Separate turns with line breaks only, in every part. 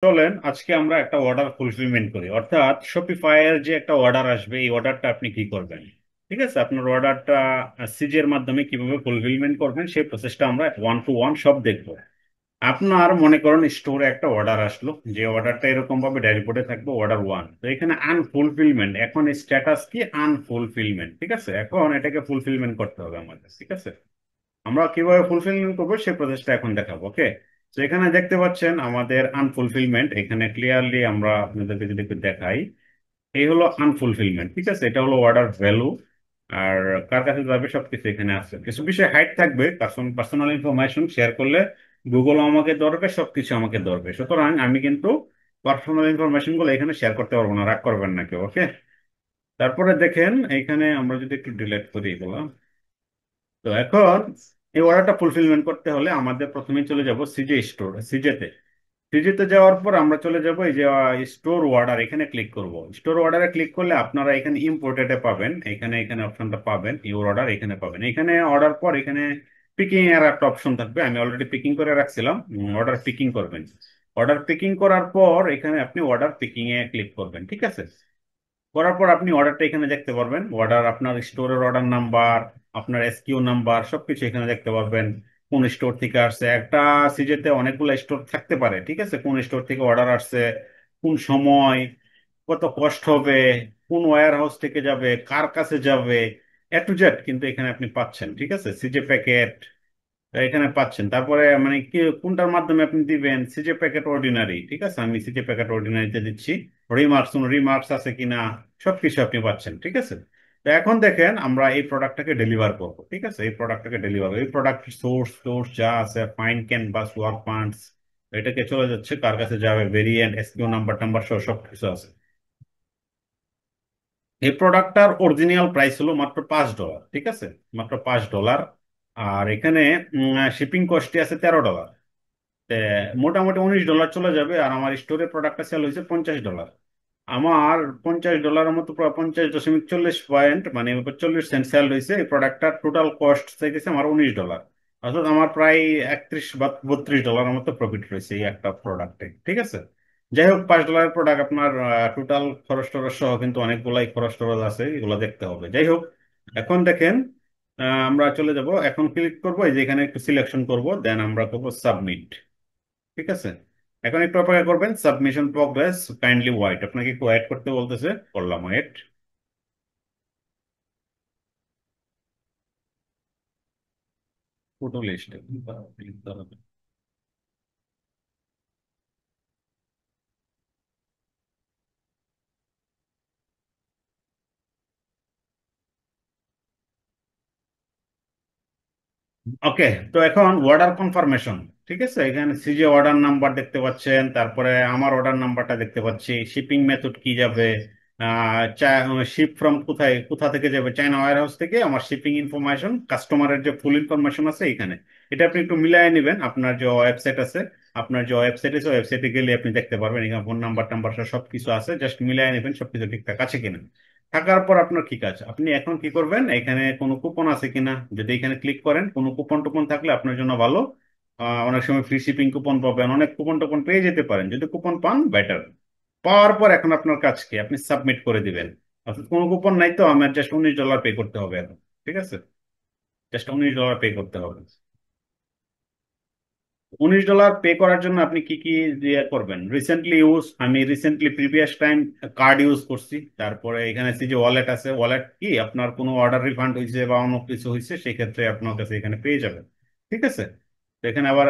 চলেন আজকে আমরা একটা অর্ডার ফুলফিলমেন্ট করি, অর্থাৎ শপিফাইয়ের যে একটা অর্ডার আসবে এই অর্ডারটা আপনি কি করবেন। ঠিক আছে, আপনার অর্ডারটা সিজের মাধ্যমে কিভাবে ফুলফিলমেন্ট করবেন সেই প্রসেসটা আমরা ওয়ান টু ওয়ান সব দেখবো। আপনার মনে করেন স্টোরে একটা অর্ডার আসলো, যে অর্ডারটা এরকম ভাবে ড্যাশবোর্ডে থাকবে অর্ডার ওয়ান, তো এখানে আনফুলফিলমেন্ট, এখন স্ট্যাটাস কি আনফুলফিলমেন্ট। ঠিক আছে, এখন এটাকে ফুলফিলমেন্ট করতে হবে আমাদের। ঠিক আছে, আমরা কিভাবে ফুলফিলমেন্ট করবো সেই প্রসেসটা এখন দেখাবো। ওকে, তো এখানে দেখতে পাচ্ছেন আমাদের আনফুলফিলমেন্ট, এখানে ক্লিয়ারলি আমরা আপনাদেরকে যদি একটু দেখাই, এই হলো আনফুলফিলমেন্ট। ঠিক আছে, এটা হলো অর্ডার ভ্যালু, আর কার কাছে যাবে সবকিছু এখানে আছে। কিছু বিষয় হাইড থাকবে, পার্সোনাল ইনফরমেশন শেয়ার করলে গুগল আমাকে ধরবে, সবকিছু আমাকে ধরবে, সুতরাং আমি কিন্তু পার্সোনাল ইনফরমেশন গুলো এখানে শেয়ার করতে পারবো না, রাগ করবেন না কেউ। ওকে, তারপরে দেখেন এইখানে আমরা যদি একটু ডিলিট করি এগুলো, তো এখন এই অর্ডারটা ফুলফিলমেন্ট করতে হলে আমাদের প্রথমেই চলে যাব সিজে স্টোর, সিজেতে। সিজেতে যাওয়ার পর আমরা চলে যাব এই যে স্টোর অর্ডার, এখানে ক্লিক করব। স্টোর অর্ডারে ক্লিক করলে আপনারা এখানে ইম্পোর্টেডে পাবেন, এখানে এখানে অপশনটা পাবেন, ইউর অর্ডার এখানে পাবেন। এখানে অর্ডার পর এখানে পিকিং এর একটা অপশন থাকবে, আমি অলরেডি পিকিং করে রাখছিলাম। অর্ডার পিকিং করবেন। অর্ডার পিকিং করার পর এখানে আপনি অর্ডার পিকিং এ ক্লিক করবেন। ঠিক আছে, করার পর আপনি অর্ডারটা এখানে দেখতে পারবেন, অর্ডার আপনার স্টোরের অর্ডার নাম্বার, আপনার এসকিউ নাম্বার সবকিছু এখানে দেখতে পারবেন। কোন স্টোর থেকে আসছে, একটা সিজেতে অনেকগুলো স্টোর থাকতে পারে। ঠিক আছে, কোন স্টোর থেকে অর্ডার আসছে, কোন সময়, কত কষ্ট হবে, কোন ওয়্যার হাউস থেকে যাবে, কার কাছে যাবে, এ টু জেড কিন্তু এখানে আপনি পাচ্ছেন। ঠিক আছে, সিজে প্যাকেট এখানে পাচ্ছেন। তারপরে মানে কি কোনটার মাধ্যমে আপনি দিবেন, সিজে প্যাকেট অর্ডিনারি। ঠিক আছে, আমি সিজে প্যাকেট অর্ডিনারিতে দিচ্ছি। রিমার্কস, কোন রিমার্কস আছে কিনা, সবকিছু আপনি পাচ্ছেন। ঠিক আছে, তো এখন দেখেন আমরা এই প্রোডাক্টটাকে ডেলিভার করবো। ঠিক আছে, এই প্রোডাক্টটাকে ডেলিভার, এই প্রোডাক্ট সোর্স সোর্স যা আছে, ফাইন ক্যানভাস, ওয়ার্ক পান্টস, এটাকে চলে যাচ্ছে কার কাছে যাবে, ভেরিয়েন্ট, এসকিউ নাম্বার টাম্বার সহ সবকিছু আছে। এই প্রোডাক্টটার অরিজিনাল প্রাইস হলো মাত্র $5। ঠিক আছে, মাত্র $5। আর এখানে শিপিং কস্টই আছে $13। তে মোটামুটি $19 চলে যাবে, আর আমার স্টোরে প্রোডাক্টটা সেল হয়েছে $50। আমার $50 মতো, প্রায় 50.40 পয়েন্ট, মানে 40 সেন্ট সেল হয়েছে। এই প্রোডাক্টটার টোটাল কস্ট থেকে আমার $19, অর্থাৎ আমার প্রায় 31 বা $32 মতো প্রফিট রয়েছে এই একটা প্রোডাক্টে। ঠিক আছে, যাই হোক, $5 প্রোডাক্ট, আপনার টোটাল খরচ টরচ সহ কিন্তু অনেকগুলাই খরচ টরচ আছে, এগুলো দেখতে হবে। যাই হোক, এখন দেখেন আমরা চলে যাব, এখন ক্লিক করবো এই যে এখানে একটু সিলেকশন করব, দেন আমরা করবো সাবমিট। ঠিক আছে, এখন একটু অপেক্ষা করবেন, সাবমিশন প্রোগ্রেস, কাইন্ডলি ওয়েট, আপনাকে একটু ওয়েট করতে বলতেছে, করলাম ওয়েট। ফটো লিস্ট ওকে, তো এখন অর্ডার কনফার্মেশন। ঠিক আছে, এখানে সিজে অর্ডার নাম্বার দেখতে পাচ্ছেন, তারপরে আমার অর্ডার নাম্বারটা দেখতে পাচ্ছি, শিপিং মেথড কি যাবে, শিপ ফ্রম কোথায়, কোথা থেকে যাবে, চায়না ওয়্যার হাউস থেকে, আমার শিপিং ইনফরমেশন, কাস্টমারের যে ফুল ইনফরমেশন আছে এখানে। এটা আপনি একটু মিলিয়ে নেবেন, আপনার যে ওয়েবসাইট আছে, আপনার যে ওয়েবসাইট আছে ওয়েবসাইটে গেলে আপনি দেখতে পারবেন এখানে ফোন নাম্বার টাম্বার সব কিছু আছে, জাস্ট মিলিয়ে নেবেন সবকিছু ঠিকঠাক আছে কিনা। থাকার পর আপনার কি কাজ, আপনি এখন কি করবেন, এখানে কোনো কুপন আছে কিনা, যদি এখানে ক্লিক করেন কোনো কুপন টুপন থাকলে আপনার জন্য ভালো। অনেক সময় ফ্রি শিপিং কুপন পাবেন, অনেক কুপন টুপন পেয়ে যেতে পারেন, যদি কুপন পান বেটার। পাওয়ার পর এখন আপনার কাজ কি, আপনি সাবমিট করে দিবেন। অর্থাৎ কোনো কুপন নাই তো, আমার জাস্ট $19 পে করতে হবে এখন। ঠিক আছে, জাস্ট $19 পে করতে হবে। $19 পে করার জন্য আপনি কি কি দিয়ে করবেন, রিসেন্টলি ইউজ, আমি recently previous time card use করছি। তারপরে এখানে যে ওয়ালেট আছে, ওয়ালেট কি আপনার কোনো অর্ডার রিফান্ড হয়েছে বা অন্য কিছু হয়েছে সেক্ষেত্রে আপনার কাছে এখানে পেয়ে যাবেন। ঠিক আছে, তো এখানে আবার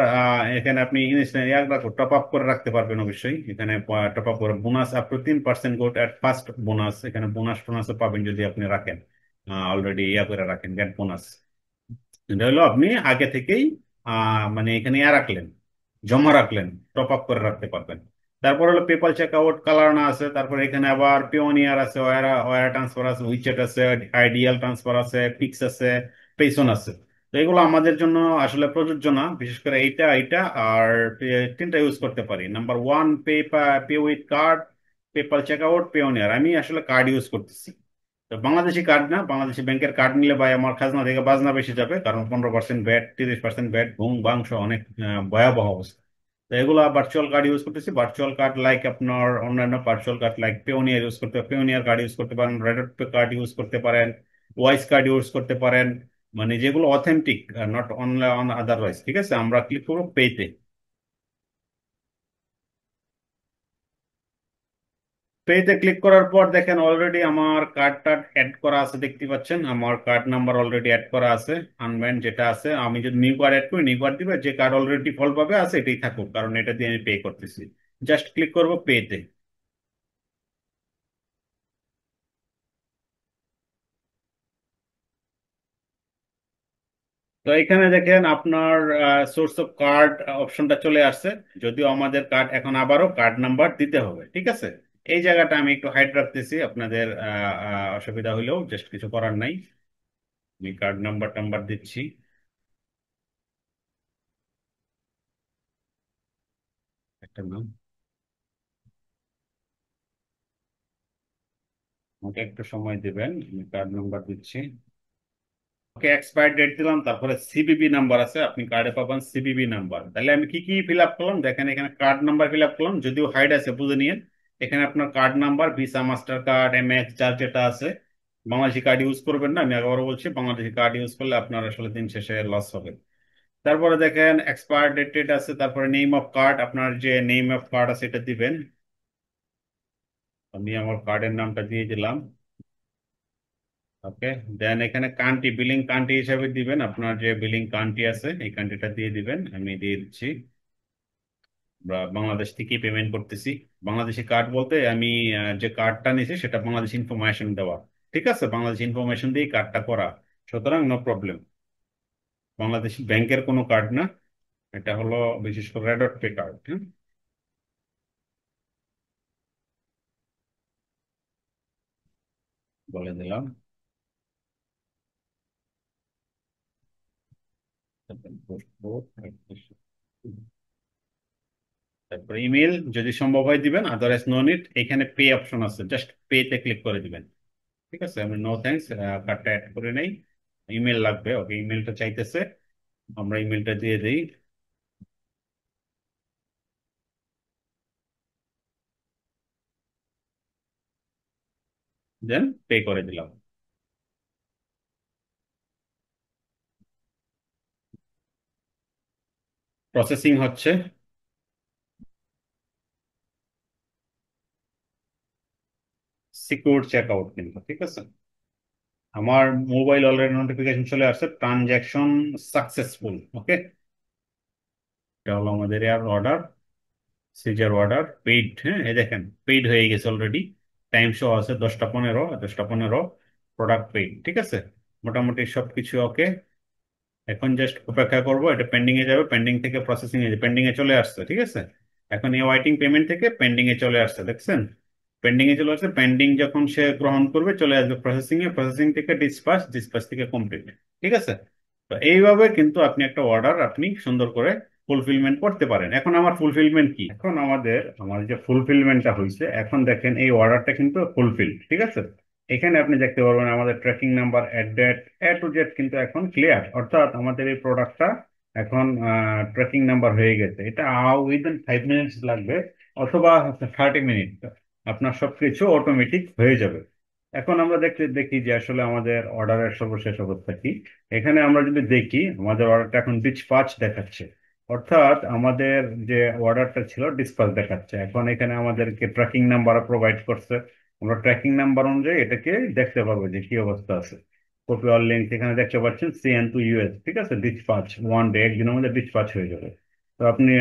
এখানে আপনি টপ আপ করে রাখতে পারবেন অবশ্যই, এখানে টপ আপ করে bonus up to 3% goat at first bonus, এখানে বোনাস টোনাসও পাবেন যদি আপনি রাখেন, অলরেডি করে রাখেন গেট বোনাস। এটা হলো আপনি আগে থেকেই মানে এখানে রাখলেন, জমা রাখলেন, টপ আপ করে রাখতে পারবেন। তারপর হলো পেপাল চেক আউট, কালারনা আছে, তারপর এখানে আবার পিওনিয়ার আছে, ওয়ারা ওয়ারা ট্রান্সফার আছে, উইচেট আছে, আইডিয়াল ট্রান্সফার আছে, পিক্স আছে, পেসন আছে। তো এগুলো আমাদের জন্য আসলে প্রযোজ্য না, বিশেষ করে এইটা এইটা আর তিনটা ইউজ করতে পারি। Number one, pay with card, PayPal check out, Payoneer, আমি আসলে কার্ড ইউজ করতেছি। তো বাংলাদেশি কার্ড না, বাংলাদেশি ব্যাংকের কার্ড নিলে ভাই আমার খাজনা থেকে বাজনা বেশি যাবে, কারণ 15% ভ্যাট, 30% ভ্যাট, ঘুম বাংশ অনেক ভয়াবহ অবস্থা। তো এগুলা ভার্চুয়াল কার্ড ইউজ করতেছি। ভার্চুয়াল কার্ড লাইক আপনার অন্যান্য virtual card like Payoneer use করতে, পেওনিয়ার কার্ড ইউজ করতে পারেন, রেডট পে কার্ড ইউজ করতে পারেন, ওয়াইস কার্ড ইউজ করতে পারেন, মানে যেগুলো authentic, not only on otherwise. ঠিক আছে, আমরা ক্লিক করবো পেতে। পেতে ক্লিক করার পর দেখেন অলরেডি আমার কার্ডটা অ্যাড করা আছে, দেখতে পাচ্ছেন আমার কার্ড নাম্বার অলরেডি অ্যাড করা আছে। আনব্যান্ড যেটা আছে, আমি যদি নিউ কার্ড অ্যাড করি, নিউ কার্ড দিবে, যে কার্ড অলরেডি ডিফল্ট ভাবে আছে এটাই থাকুক, কারণ এটা দিয়ে আমি পে করতেছি। জাস্ট ক্লিক করবো পেতে। তো এখানে দেখেন আপনার সোর্স অফ কার্ড অপশনটা চলে আসছে। যদিও আমাদের কার্ড এখন আবারও কার্ড নাম্বার দিতে হবে। ঠিক আছে, এই জায়গাটা আমি একটু হাইড রাখতেছি, আপনাদের অসুবিধা হলেও জাস্ট কিছু করার নাই। আমি কার্ড নাম্বার টাম্বার দিচ্ছি। একটা নাম, আমাকে একটু সময় দিবেন, আমি কার্ড নাম্বার দিচ্ছি। ওকে, এক্সপায়ার ডেট দিলাম, তারপরে সিবিবি নাম্বার আছে, আপনি কার্ডে পাবেন সিবিবি নাম্বার। তাহলে আমি কি কি ফিল আপ করলাম দেখেন, এখানে কার্ড নাম্বার ফিল আপ করলাম, যদিও হাইড আছে বুঝে নিন। এখানে আপনার card number, visa, master card, MX, যার যেটা আছে। বাংলাদেশি কার্ড ইউজ করবেন না, আমি আবার বলছি, বাংলাদেশি কার্ড ইউজ করলে আপনার আসলে দিন শেষে লস হবে। তারপরে দেখেন এক্সপায়ার ডেট আছে, তারপরে নেম অফ কার্ড, আপনার যে নেম অফ কার্ড আছে এটা দিবেন। আমি আমার কার্ডের নামটা দিয়ে দিলাম। ওকে, দেন এখানে কান্ট্রি, বিলিং কান্ট্রি হিসাবে দিবেন, আপনার যে বিলিং কান্ট্রি আছে এই কান্ট্রিটা দিয়ে দিবেন। আমি দিয়ে দিচ্ছি। আমরা বাংলাদেশ থেকে পেমেন্ট করতেছি। বাংলাদেশি কার্ড বলতে আমি যে কার্ডটা নিয়েছি সেটা বাংলাদেশ ইনফরমেশন দেওয়া। ঠিক আছে, বাংলাদেশ ইনফরমেশন দিয়ে কার্ডটা করা, সুতরাং নো প্রবলেম। বাংলাদেশি ব্যাংকের কোনো কার্ড না, এটা হলো বিশেষ করে রেডট পে কার্ড। হ্যাঁ, বলে দিলাম। তারপরে ইমেল যদি সম্ভব হয় দিবেন, আদারওয়াইজ নো নিড। এখানে পে অপশন আছে, জাস্ট পে তে ক্লিক করে দিবেন। ঠিক আছে, আমি নো থ্যাঙ্কস কার্ডটা অ্যাড করে নেই। ইমেল লাগবে, ওকে, ইমেলটা চাইতেছে, আমরা ইমেলটা দিয়ে দিই। দেন পে করে দিলাম। প্রসেসিং হচ্ছে। সিকিউর চেক আউট কিন্তু, ঠিক আছে। আমার মোবাইল অলরেডি নোটিফিকেশন চলে আসছে, ট্রানজ্যাকশন সাকসেসফুল। ওকে, এটা হলো আমাদের এয়ার অর্ডার, সিজার অর্ডার পেইড। হ্যাঁ, এই দেখেন পেইড হয়ে গেছে অলরেডি। টাইম শো আছে 10টা 15, 10টা 15, প্রোডাক্ট পেইড। ঠিক আছে, মোটামুটি সব কিছু ওকে। এখন জাস্ট অপেক্ষা করব, এটা পেন্ডিং এ যাবে, পেন্ডিং থেকে প্রসেসিং এ, পেন্ডিং এ চলে আসছে। ঠিক আছে, এখন এই ওয়াইটিং পেমেন্ট থেকে পেন্ডিং এ চলে আসছে, দেখছেন? পেন্ডিং এ চলে আসছে, পেন্ডিং যখন সে গ্রহণ করবে চলে আসবে প্রসেসিং এ, প্রসেসিং থেকে ডিসপাস, ডিসপাস থেকে কমপ্লিট। ঠিক আছে, তো এইভাবে কিন্তু আপনি একটা অর্ডার আপনি সুন্দর করে ফুলফিলমেন্ট করতে পারেন। এখন আমার ফুলফিলমেন্ট কি, এখন আমার যে ফুলফিলমেন্টটা হয়েছে, এখন দেখেন এই অর্ডারটা কিন্তু ফুলফিল। ঠিক আছে, এখানে আপনি দেখতে পারবেন আমাদের tracking number, address, A to Z কিন্তু এখন ক্লিয়ার, অর্থাৎ আমাদের এই প্রোডাক্টটা এখন ট্র্যাকিং নাম্বার হয়ে গেছে। এটা উইদিন 5 মিনিটস লাগবে, অথবা 30 মিনিট, আপনার সবকিছু অটোমেটিক হয়ে যাবে। এখন আমরা দেখতে দেখি যে আসলে আমাদের অর্ডারের সর্বশেষ অবস্থা কি। এখানে আমরা যদি দেখি, আমাদের অর্ডারটা এখন ডিসপাচ দেখাচ্ছে, অর্থাৎ আমাদের যে অর্ডারটা ছিল ডিসপাচ দেখাচ্ছে। এখন এখানে আমাদেরকে ট্র্যাকিং নাম্বার প্রোভাইড করছে, আমরা ট্র্যাকিং নাম্বার অনুযায়ী এটাকে দেখতে পারবো যে কি অবস্থা আছে। কপি অল লিঙ্ক এখানে দেখতে পাচ্ছেন, সিএন টু ইউএস। ঠিক আছে, ডিসপাচ ওয়ান ডে, একদিনের মধ্যে ডিসপাচ হয়ে যাবে। তো আপনি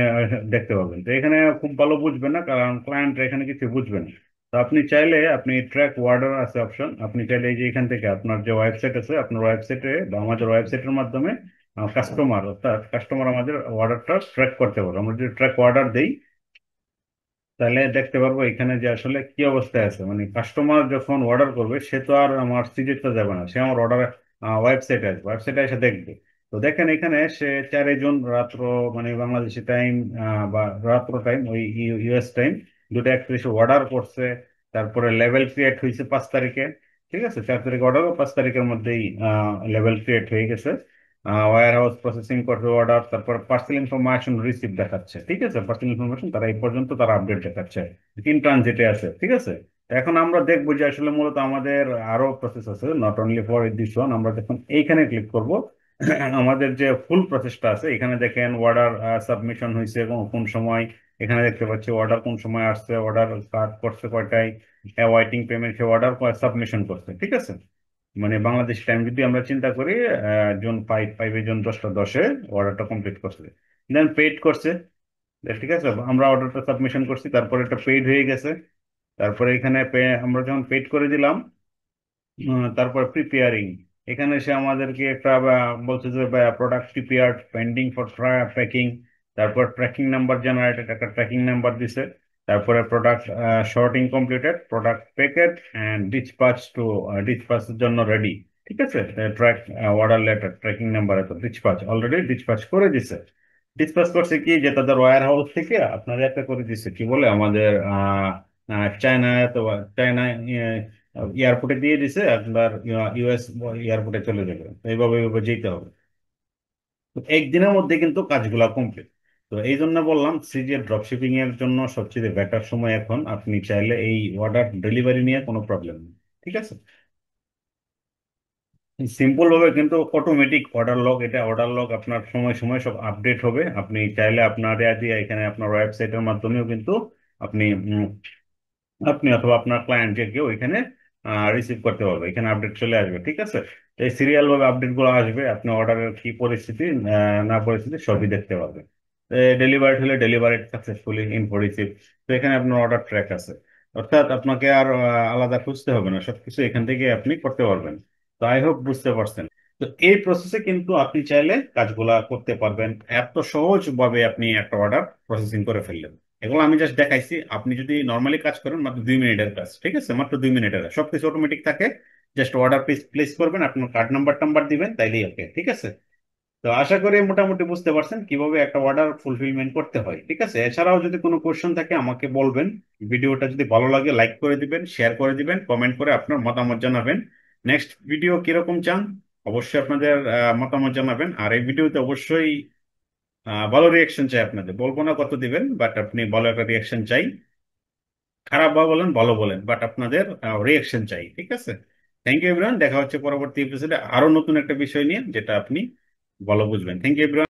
দেখতে পাবেন। তো এখানে খুব ভালো বুঝবেন না, কারণ ক্লায়েন্ট এখানে কিছু বুঝবেন না। তো আপনি চাইলে, আপনি ট্র্যাক ওয়ার্ডার আছে অপশন, আপনি চাইলে এই যে এখান থেকে আপনার যে ওয়েবসাইট আছে, আপনার ওয়েবসাইটে বা আমাদের ওয়েবসাইটের মাধ্যমে কাস্টমার, অর্থাৎ কাস্টমার আমাদের অর্ডারটা ট্র্যাক করতে পারবে। আমরা যদি ট্র্যাক অর্ডার দিই, তাহলে দেখতে পারবো এখানে যে আসলে কি অবস্থায় আছে। মানে কাস্টমার যখন অর্ডার করবে, সে তো আর আমার সিটিতে যাবে না, সে আমার অর্ডার ওয়েবসাইটে আসবে, ওয়েবসাইটে এসে দেখবে। তো দেখেন এখানে সে 4 জন রাত্র, মানে বাংলাদেশি টাইম বা রাত্র টাইম, ওই ইউএস টাইম 2টা 31 অর্ডার করছে। তারপরে লেভেল ক্রিয়েট হয়েছে 5 তারিখে। ঠিক আছে, 4 তারিখে অর্ডার, 5 তারিখের মধ্যেই লেভেল ক্রিয়েট হয়ে গেছে। ওয়্যার হাউস প্রসেসিং করবে অর্ডার, তারপর পার্সেল ইনফরমেশন রিসিভ দেখাচ্ছে, ঠিক আছে, পার্সেল ইনফরমেশন তারা এই পর্যন্ত তারা আপডেট দেখাচ্ছে, ইন ট্রানজিটে আছে, ঠিক আছে। তো এখন আমরা দেখবো যে আসলে মূলত আমাদের আরো প্রসেস আছে, not only for this one. আমরা যখন এইখানে ক্লিক করব, আমাদের যে ফুল প্রসেসটা আছে, এখানে দেখেন অর্ডার সাবমিশন হয়েছে এবং কোন সময়, এখানে দেখতে পাচ্ছি অর্ডার কোন সময় আসছে, অর্ডার কার্ড করছে কয়টায়, ওয়াইটিং পেমেন্ট, সে অর্ডার সাবমিশন করছে, ঠিক আছে। মানে বাংলাদেশ টাইম যদি আমরা চিন্তা করি, জুন 5 জুন 10টা 10-এ অর্ডারটা কমপ্লিট করছে, দেন পেইড করছে। ঠিক আছে, আমরা অর্ডারটা সাবমিশন করছি, তারপরে এটা পেইড হয়ে গেছে। তারপরে এখানে আমরা যখন পেইড করে দিলাম, তারপর প্রিপেয়ারিং, এখানে সে আমাদেরকে একটা বলছে যে product prepared pending for packing, তারপর ট্র্যাকিং নাম্বার জেনারেটেড, একটা ট্র্যাকিং নাম্বার দিছে। তারপরে product sorting completed, product packet and dispatch to, ডিসপাচের জন্য রেডি, ঠিক আছে। Track order later tracking number, এত ডিসপাচ অলরেডি ডিসপাচ করে দিছে। ডিসপাচ করছে কি, যে তাদের ওয়্যার হাউস থেকে আপনার একটা করে দিছে, কি বলে আমাদের চায়না, তো চায়না এয়ারপোর্টে দিয়ে দিছে, আপনার ইউএস এয়ারপোর্টে চলে যাবে, তো এইভাবে এইভাবে যেতে হবে। তো একদিনের মধ্যে কিন্তু কাজগুলা কমপ্লিট। তো এই জন্য বললাম, সিজিএ ড্রপ শিপিং এর জন্য সবচেয়ে বেটার সময় এখন, আপনি চাইলে এই অর্ডার ডেলিভারি নিয়ে কোনো প্রবলেম নেই, ঠিক আছে। সিম্পল ভাবে কিন্তু অটোমেটিক অর্ডার লগ, এটা অর্ডার লগ আপনার সময় সময় সব আপডেট হবে। আপনি চাইলে আপনার দিয়ে এখানে আপনার ওয়েবসাইটের মাধ্যমেও কিন্তু আপনি আপনি অথবা আপনার ক্লায়েন্ট যে কেউ এখানে রিসিভ করতে পারবে, এখানে আপডেট চলে আসবে, ঠিক আছে। তো এই সিরিয়াল ভাবে আপডেট গুলো আসবে, আপনি অর্ডারের কি পরিস্থিতি না পরিস্থিতি সবই দেখতে পারবেন। ডেলিভারি হলে ডেলিভারি সাকসেসফুলি ইন রিসিভ, তো এখানে আপনার অর্ডার ট্র্যাক আছে, অর্থাৎ আপনাকে আর আলাদা খুঁজতে হবে না, সবকিছু এখান থেকে আপনি করতে পারবেন। তো আই হোপ বুঝতে পারছেন। তো এই প্রসেসে কিন্তু আপনি চাইলে কাজগুলা করতে পারবেন, এত সহজ ভাবে আপনি একটা অর্ডার প্রসেসিং করে ফেললেন। এগুলো আমি জাস্ট দেখাইছি, আপনি যদি নর্মালি কাজ করেন মাত্র 2 মিনিটের কাজ, ঠিক আছে, মাত্র 2 মিনিটের, সবকিছু অটোমেটিক থাকে। জাস্ট অর্ডার প্লেস করবেন, আপনার কার্ড নাম্বার টাম্বার দিবেন, তাইলেই ওকে, ঠিক আছে। তো আশা করি মোটামুটি বুঝতে পারছেন কিভাবে একটা অর্ডার ফুলফিলমেন্ট করতে হয়, ঠিক আছে। এছাড়াও যদি কোনো কোশ্চেন থাকে আমাকে বলবেন। ভিডিওটা যদি ভালো লাগে লাইক করে দিবেন, শেয়ার করে দিবেন, কমেন্ট করে আপনার মতামত জানাবেন। নেক্সট ভিডিও কিরকম চান অবশ্যই আপনাদের মতামত জানাবেন। আর এই ভিডিওতে অবশ্যই ভালো রিয়াকশন চাই আপনাদের, বলবো না কত দিবেন, বাট আপনি ভালো একটা রিয়াকশন চাই। খারাপ বা বলেন ভালো বলেন, বাট আপনাদের রিয়াকশন চাই, ঠিক আছে। থ্যাংক ইউ এভরিওয়ান, দেখা হচ্ছে পরবর্তী এপিসোডে আরো নতুন একটা বিষয় নিয়ে, যেটা আপনি ভালো বুঝবেন। Thank you.